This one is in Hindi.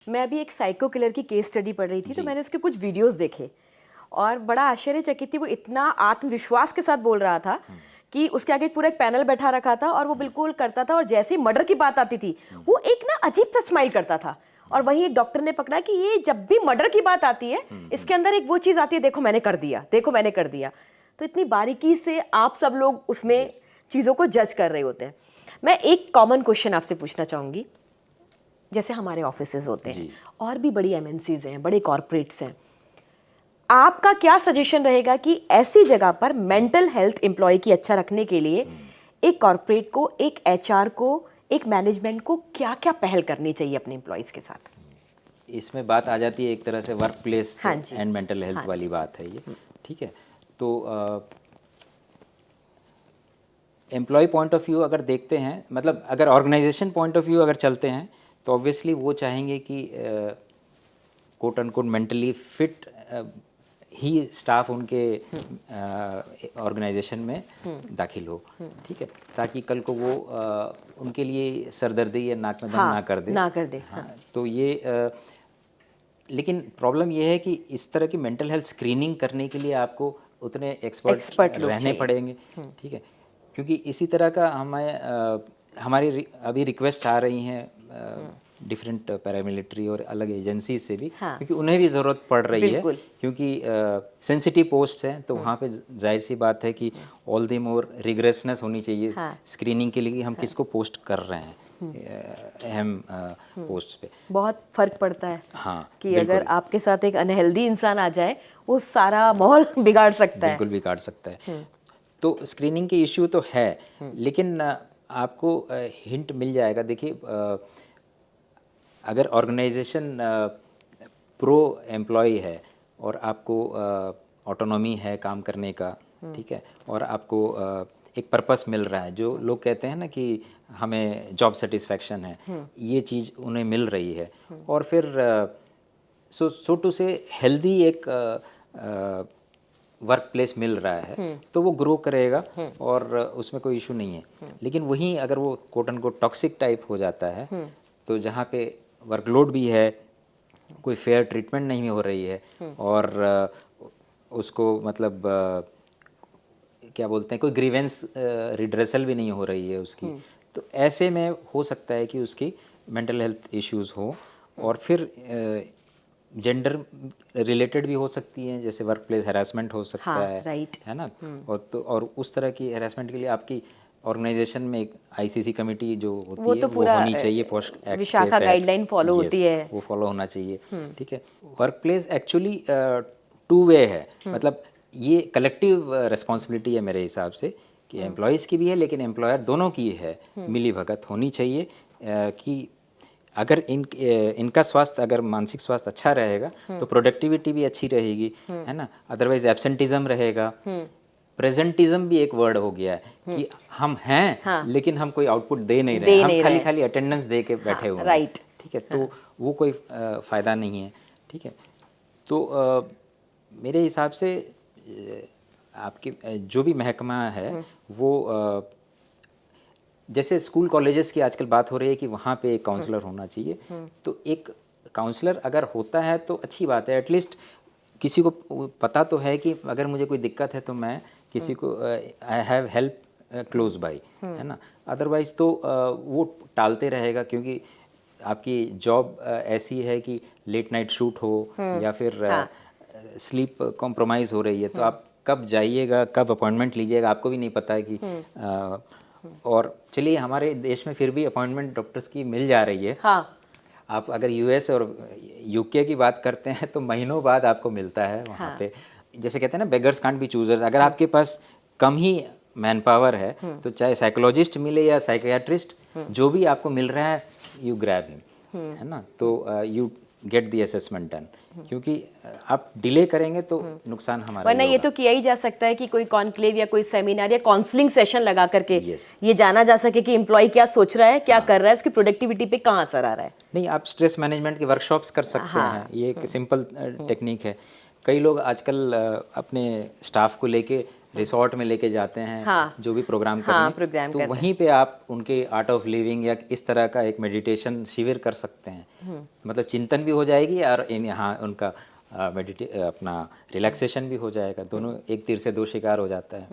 मैं अभी एक साइको किलर की केस स्टडी पढ़ रही थी, तो जी। मैंने उसके कुछ वीडियोस देखे और बड़ा आश्चर्यचकित थी। वो इतना आत्मविश्वास के साथ बोल रहा था हुँ, कि उसके आगे पूरा एक पैनल बैठा रखा था और वो हुँ, बिल्कुल करता था, और जैसे ही मर्डर की बात आती थी हुँ, वो एक ना अजीब सा स्माइल करता था। और वहीं एक डॉक्टर ने पकड़ा कि ये जब भी मर्डर की बात आती है, हुँ, हुँ। इसके अंदर एक वो चीज आती है, देखो मैंने कर दिया, देखो मैंने कर दिया। तो इतनी बारीकी से आप सब लोग उसमें यस। चीजों को जज कर रहे होते हैं। मैं एक कॉमन क्वेश्चन आपसे पूछना चाहूंगी। जैसे हमारे ऑफिसेज होते हैं जी। और भी बड़ी एमएनसीज हैं, बड़े कॉरपोरेट्स हैं, आपका क्या सजेशन रहेगा कि ऐसी जगह पर मेंटल हेल्थ एम्प्लॉय की अच्छा रखने के लिए हुँ। एक कॉरपोरेट को, एक एचआर को, एक मैनेजमेंट को क्या क्या पहल करनी चाहिए अपने एम्प्लॉयज के साथ? इसमें बात आ जाती है एक तरह से वर्क प्लेस हाँ जी। एंड मेंटल हेल्थ हाँ वाली जी। बात है ये, ठीक है? तो एम्प्लॉय पॉइंट ऑफ व्यू अगर देखते हैं, मतलब अगर ऑर्गेनाइजेशन पॉइंट ऑफ व्यू अगर चलते हैं, तो ऑब्वियसली वो चाहेंगे कि कोट अनकोट मेंटली फिट ही स्टाफ उनके ऑर्गेनाइजेशन में दाखिल हो, ठीक है? ताकि कल को वो उनके लिए सरदर्दी या नाक में दम हाँ, ना कर दे। ना कर दे। हाँ, हाँ। तो ये लेकिन प्रॉब्लम ये है कि इस तरह की मेंटल हेल्थ स्क्रीनिंग करने के लिए आपको उतने एक्सपर्ट एक्सपर्ट लोग रहने चाहिए। पड़ेंगे, ठीक है? क्योंकि इसी तरह का हमारी अभी रिक्वेस्ट आ रही हैं डिफरेंट पैरामिलिट्री और अलग एजेंसी से भी, हाँ, क्योंकि उन्हें भी ज़रूरत पड़ रही है, बिल्कुल। क्योंकि सेंसिटिव पोस्ट हैं, तो वहाँ पे जाहिर सी बात है कि ऑल द मोर रिग्रेसनेस होनी चाहिए हाँ, स्क्रीनिंग के लिए कि हम किसको पोस्ट कर रहे हैं अहम पोस्ट पे। बहुत फर्क पड़ता है हाँ, कि अगर बिल्कुल। आपके साथ एक अनहेल्दी इंसान आ जाए, वो सारा माहौल बिगाड़ सकता है। बिल्कुल बिगाड़ सकता है। तो स्क्रीनिंग के इश्यू तो है, लेकिन आपको हिंट मिल जाएगा। देखिए, अगर ऑर्गेनाइजेशन प्रो एम्प्लॉय है और आपको ऑटोनॉमी है काम करने का, ठीक है, और आपको एक पर्पस मिल रहा है, जो लोग कहते हैं ना कि हमें जॉब सेटिस्फैक्शन है, ये चीज़ उन्हें मिल रही है, और फिर सो टू से हेल्दी एक वर्क प्लेस मिल रहा है, तो वो ग्रो करेगा और उसमें कोई इशू नहीं है। लेकिन वहीं अगर वो quote and quote toxic type हो जाता है, तो जहाँ पे वर्कलोड भी है, कोई फेयर ट्रीटमेंट नहीं हो रही है, और उसको मतलब क्या बोलते हैं, कोई ग्रीवेंस रिड्रेसल भी नहीं हो रही है उसकी, तो ऐसे में हो सकता है कि उसकी मेंटल हेल्थ इश्यूज़ हो, और फिर जेंडर रिलेटेड भी हो सकती हैं, जैसे वर्क प्लेस हैरेसमेंट हो सकता हाँ, राइट। है ना? और उस तरह की हैरेसमेंट के लिए आपकी ऑर्गेनाइजेशन में एक आईसीसी कमेटी जो वो होती है तो वो पूरा होनी चाहिए पोस्ट एक्ट के विशाखा तहत। गाइडलाइन फॉलो होती यस, है। वो फॉलो होना चाहिए, ठीक है? Work place actually two way है, मतलब ये कलेक्टिव रिस्पॉन्सिबिलिटी है मेरे हिसाब से, कि एम्प्लॉयज़ की भी है लेकिन एम्प्लॉयर दोनों की है, मिली भगत होनी चाहिए, कि अगर इनका स्वास्थ्य, अगर मानसिक स्वास्थ्य अच्छा रहेगा तो प्रोडक्टिविटी भी अच्छी रहेगी, है ना? अदरवाइज एब्सेंटिज्म रहेगा। प्रेजेंटिज्म भी एक वर्ड हो गया है कि हम हैं हाँ, लेकिन हम कोई आउटपुट दे नहीं रहे हैं, दे हम नहीं खाली रहे। खाली अटेंडेंस दे के हाँ, बैठे हुए हैं, राइट। ठीक है? तो वो कोई फ़ायदा नहीं है, ठीक है? तो मेरे हिसाब से आपके जो भी महकमा है वो जैसे स्कूल कॉलेजेस की आजकल बात हो रही है कि वहाँ पे एक काउंसलर होना चाहिए, तो एक काउंसलर अगर होता है तो अच्छी बात है, एटलीस्ट किसी को पता तो है कि अगर मुझे कोई दिक्कत है तो मैं किसी को I have help close by, है ना? अदरवाइज़ तो वो टालते रहेगा, क्योंकि आपकी जॉब ऐसी है कि लेट नाइट शूट हो या फिर हाँ, स्लीप कॉम्प्रोमाइज़ हो रही है, तो आप कब जाइएगा, कब अपॉइंटमेंट लीजिएगा, आपको भी नहीं पता है कि और चलिए हमारे देश में फिर भी अपॉइंटमेंट डॉक्टर्स की मिल जा रही है। हाँ, आप अगर यूएस और यूके की बात करते हैं तो महीनों बाद आपको मिलता है वहाँ हाँ, पे। जैसे कहते हैं ना, बेगर्स कांट बी चूजर्स, अगर आपके पास कम ही मैन पावर है तो चाहे साइकोलॉजिस्ट मिले या साइकियाट्रिस्ट, जो भी आपको मिल रहा है यू ग्रैब हिम, है ना? तो you get the assessment done, क्योंकि आप डिले करेंगे तो नुकसान हमारा ही वरना ये होगा। तो किया ही जा सकता है कि कोई कॉन्क्लेव या कोई सेमिनार या काउंसलिंग सेशन लगा करके यस। ये जाना जा सके कि एम्प्लॉय क्या सोच रहा है, क्या हाँ, कर रहा है, उसकी प्रोडक्टिविटी पे कहाँ असर आ रहा है। नहीं, आप स्ट्रेस मैनेजमेंट के वर्कशॉप्स कर सकते हैं, हाँ, ये एक सिंपल टेक्निक है। कई लोग आजकल अपने स्टाफ को लेके रिसोर्ट में लेके जाते हैं, हाँ। जो भी प्रोग्राम हाँ, करने, प्रोग्राम तो करते वहीं पे आप उनके आर्ट ऑफ लिविंग या इस तरह का एक मेडिटेशन शिविर कर सकते हैं। मतलब चिंतन भी हो जाएगी और यहाँ उनका अपना रिलैक्सेशन भी हो जाएगा। दोनों एक तीर से दो शिकार हो जाता है।